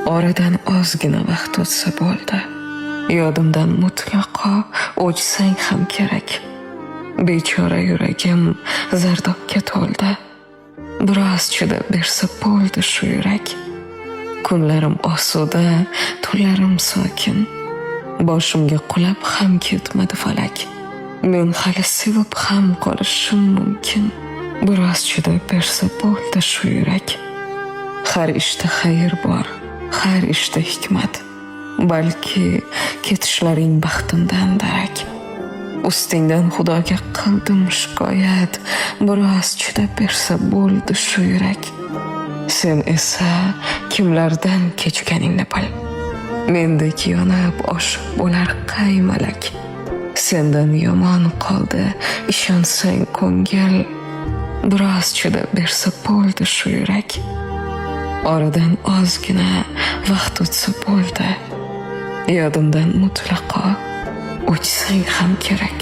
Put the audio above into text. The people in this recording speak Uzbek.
Oradan ozgina vaqt o'tsa bo'ldi. Yodimdan mutlaqo o'chsang ham kerak. Bechora yuragim zardobga to'ldi. Biroz chidab bersa bo'ldi shu yurak. Kunlarim osuda, tunlarim sokin. Boshimga qulab ham ketmadi falak. Men hali sevib ham qolishim mumkin. Biroz chidab bersa bo'ldi shu yurak. Har ishda xayr bor, har ishda hikmat. Balki ketishlaring baxtimdan darak. Ustingdan Xudoga qildim shikoyat. Biroz chidab bersa bo'ldi shu yurak. Sen esa kimlardan kechganingni bil. Mendek yonib oshib bo'lar qay malak. Sendan yomon qoldi ishonsang ko'ngil. Biroz chidab bersa bo'ldi shu yurak. Oradan ozgina vaqt o'tsa bo'ldi. Yodimdan mutlaqo o'chsang ham kerak.